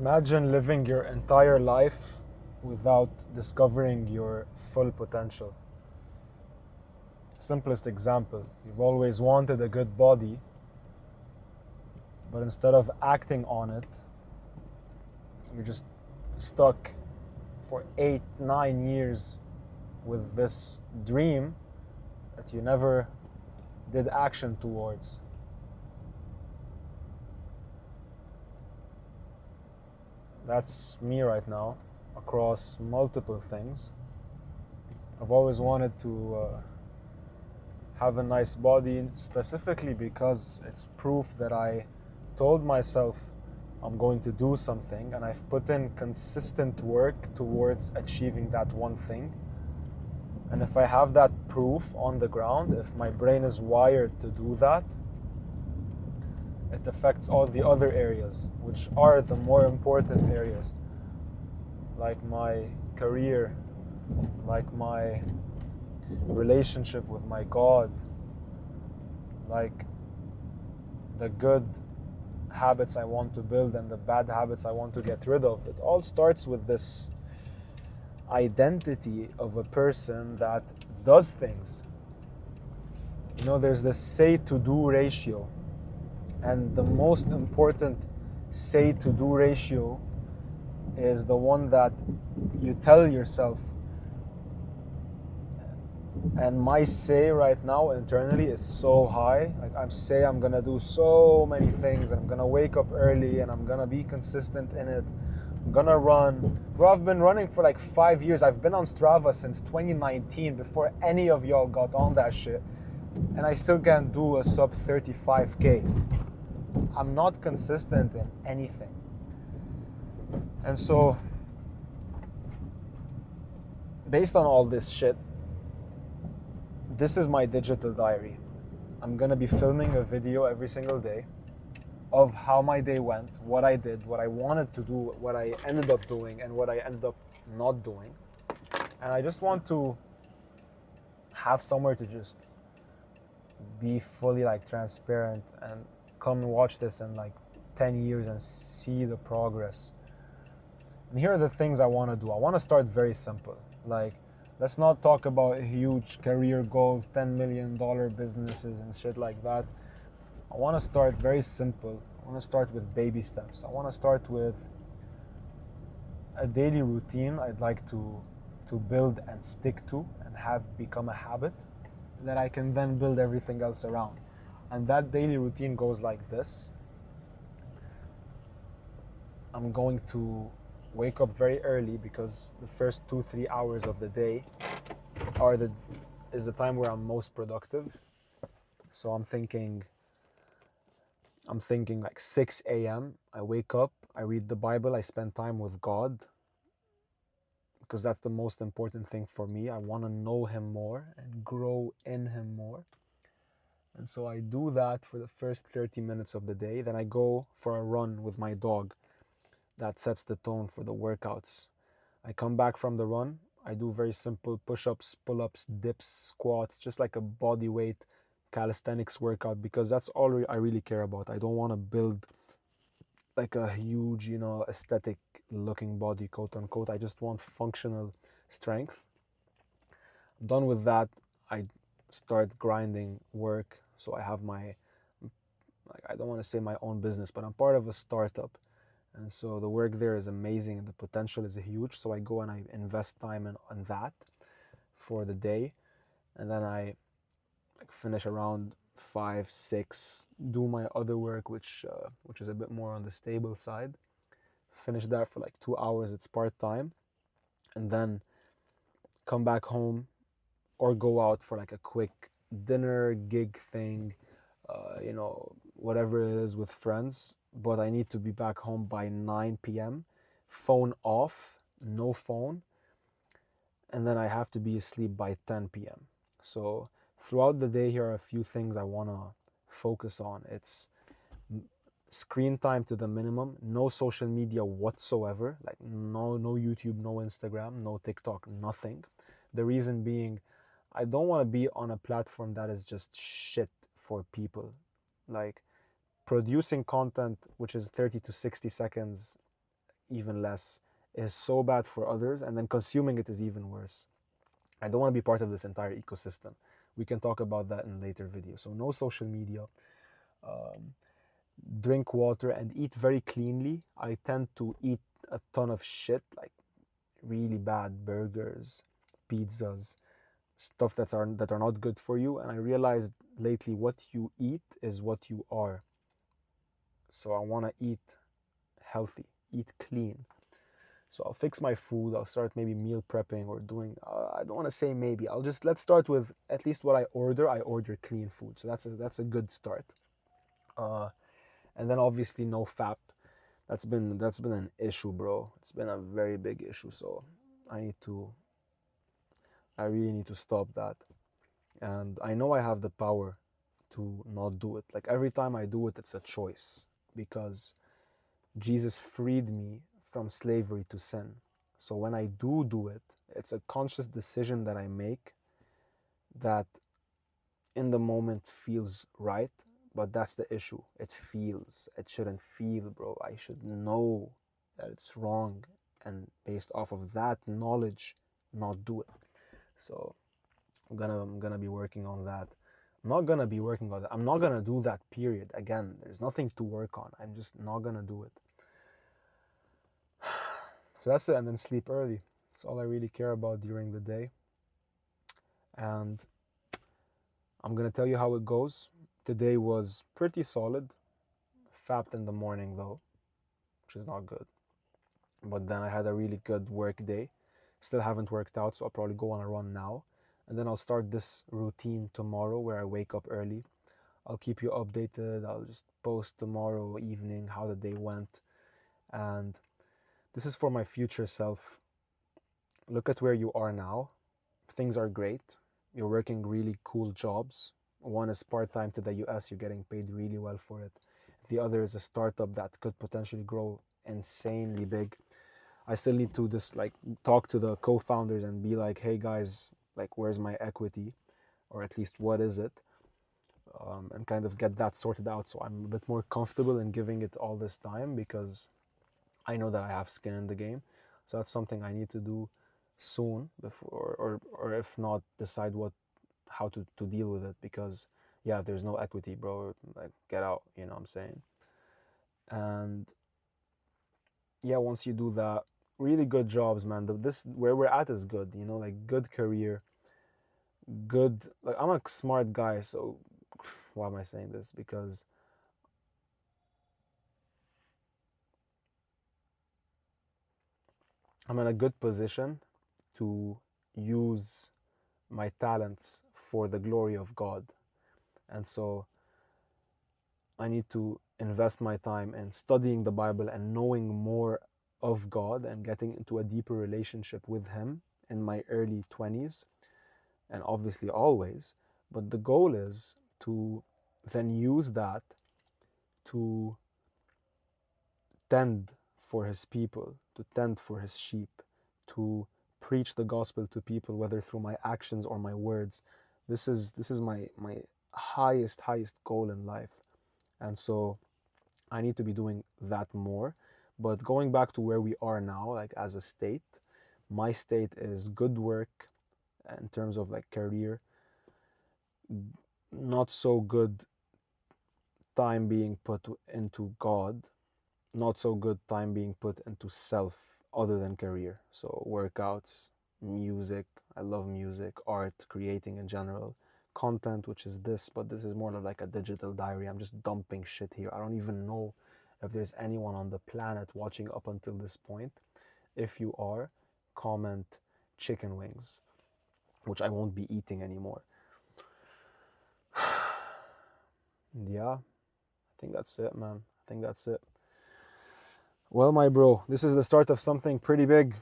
Imagine living your entire life without discovering your full potential. Simplest example, you've always wanted a good body, but instead of acting on it, you're just stuck for 8, 9 years with this dream that you never did action towards. That's me right now, across multiple things. I've always wanted to have a nice body, specifically because it's proof that I told myself I'm going to do something, and I've put in consistent work towards achieving that one thing. And if I have that proof on the ground, if my brain is wired to do that, it affects all the other areas, which are the more important areas, like my career, like my relationship with my God, like the good habits I want to build and the bad habits I want to get rid of. It all starts with this identity of a person that does things. You know, there's this say to do ratio, and the most important say to do ratio is the one that you tell yourself. And my say right now internally is so high. Like I'm gonna do so many things, and I'm gonna wake up early, and I'm gonna be consistent in it. I'm gonna run. Bro, I've been running for like 5 years. I've been on Strava since 2019, before any of y'all got on that shit. And I still can't do a sub 35K. I'm not consistent in anything. And so, based on all this shit, this is my digital diary. I'm gonna be filming a video every single day of how my day went, what I did, what I wanted to do, what I ended up doing, and what I ended up not doing. And I just want to have somewhere to just be fully like transparent and come and watch this in like 10 years and see the progress. And here are the things I want to do. I want to start very simple. Like, let's not talk about huge career goals, $10 million businesses and shit like that. I want to start very simple. I want to start with baby steps. I want to start with a daily routine I'd like to build and stick to and have become a habit that I can then build everything else around. And that daily routine goes like this. I'm going to wake up very early because the first 2-3 hours of the day is the time where I'm most productive. So I'm thinking like 6 a.m. I wake up, I read the Bible, I spend time with God, because that's the most important thing for me. I want to know Him more and grow in Him more. And so I do that for the first 30 minutes of the day. Then I go for a run with my dog. That sets the tone for the workouts. I come back from the run. I do very simple push-ups, pull-ups, dips, squats, just like a body weight calisthenics workout, because that's all I really care about. I don't want to build like a huge, aesthetic looking body, quote unquote. I just want functional strength. I'm done with that. I start grinding work. So I have I don't want to say my own business, but I'm part of a startup. And so the work there is amazing and the potential is huge. So I go and I invest time in that for the day. And then I finish around 5, 6, do my other work, which is a bit more on the stable side. Finish that for like 2 hours. It's part-time. And then come back home or go out for like a quick dinner, gig thing, whatever it is with friends. But I need to be back home by 9 p.m. Phone off, no phone. And then I have to be asleep by 10 p.m. So throughout the day, here are a few things I want to focus on. It's screen time to the minimum, no social media whatsoever, like no YouTube, no Instagram, no TikTok, nothing. The reason being, I don't want to be on a platform that is just shit for people. Like, producing content which is 30 to 60 seconds even less is so bad for others, and then consuming it is even worse. I don't want to be part of this entire ecosystem. We can talk about that in later videos. So no social media, um, drink water, and eat very cleanly. I tend to eat a ton of shit, like really bad burgers, pizzas, stuff that are not good for you. And I realized lately what you eat is what you are. So I want to eat healthy, eat clean. So I'll fix my food. I'll start maybe meal prepping or doing. I don't want to say maybe. Let's start with at least what I order. I order clean food, so that's a good start. Uh, and then obviously no fap. That's been an issue, bro. It's been a very big issue. So I need to. I really need to stop that. And I know I have the power to not do it. Like every time I do it, it's a choice because Jesus freed me from slavery to sin. So when I do it, it's a conscious decision that I make that in the moment feels right, but that's the issue. It feels. It shouldn't feel, bro. I should know that it's wrong and based off of that knowledge, not do it. So I'm gonna be working on that. I'm not gonna be working on that. I'm not gonna do that, period. Again, there's nothing to work on. I'm just not gonna do it. So that's it, and then sleep early. That's all I really care about during the day. And I'm gonna tell you how it goes. Today was pretty solid. Fapped in the morning though, which is not good. But then I had a really good work day. Still haven't worked out, so I'll probably go on a run now. And then I'll start this routine tomorrow where I wake up early. I'll keep you updated. I'll just post tomorrow evening how the day went. And this is for my future self. Look at where you are now. Things are great. You're working really cool jobs. One is part-time to the US, you're getting paid really well for it. The other is a startup that could potentially grow insanely big. I still need to just like talk to the co-founders and be like, hey guys, like where's my equity? Or at least what is it? And kind of get that sorted out so I'm a bit more comfortable in giving it all this time because I know that I have skin in the game. So that's something I need to do soon before, or if not, decide how to deal with it because yeah, if there's no equity, bro, like get out, you know what I'm saying? And yeah, once you do that, really good jobs, man. This where we're at is good, you know, like good career, good. Like I'm a smart guy, so why am I saying this? Because I'm in a good position to use my talents for the glory of God. And so I need to invest my time in studying the Bible and knowing more of God and getting into a deeper relationship with Him in my early 20s and obviously always. But the goal is to then use that to tend for His people, to tend for His sheep, to preach the gospel to people, whether through my actions or my words. This is my highest goal in life. And so I need to be doing that more. But going back to where we are now, like as a state, my state is good work in terms of like career, not so good time being put into God, not so good time being put into self other than career. So workouts, music, I love music, art, creating in general, content, which is this, but this is more of like a digital diary. I'm just dumping shit here. I don't even know if there's anyone on the planet watching up until this point. If you are, comment chicken wings, which I won't be eating anymore. Yeah, I think that's it, man. I think that's it. Well, my bro, this is the start of something pretty big.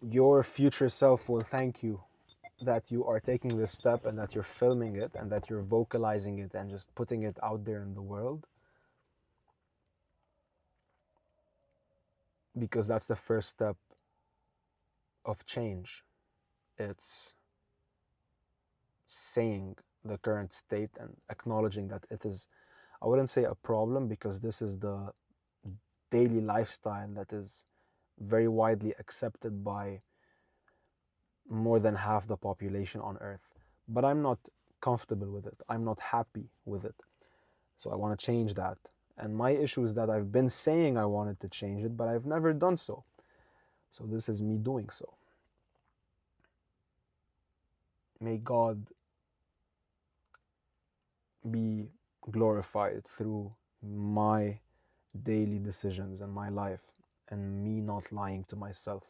Your future self will thank you that you are taking this step and that you're filming it and that you're vocalizing it and just putting it out there in the world, because that's the first step of change. It's saying the current state and acknowledging that it is I wouldn't say a problem, because this is the daily lifestyle that is very widely accepted by more than half the population on earth. But I'm not comfortable with it. I'm not happy with it. So I want to change that. And my issue is that I've been saying I wanted to change it, but I've never done so. So this is me doing so. May God be glorified through my daily decisions and my life, and me not lying to myself.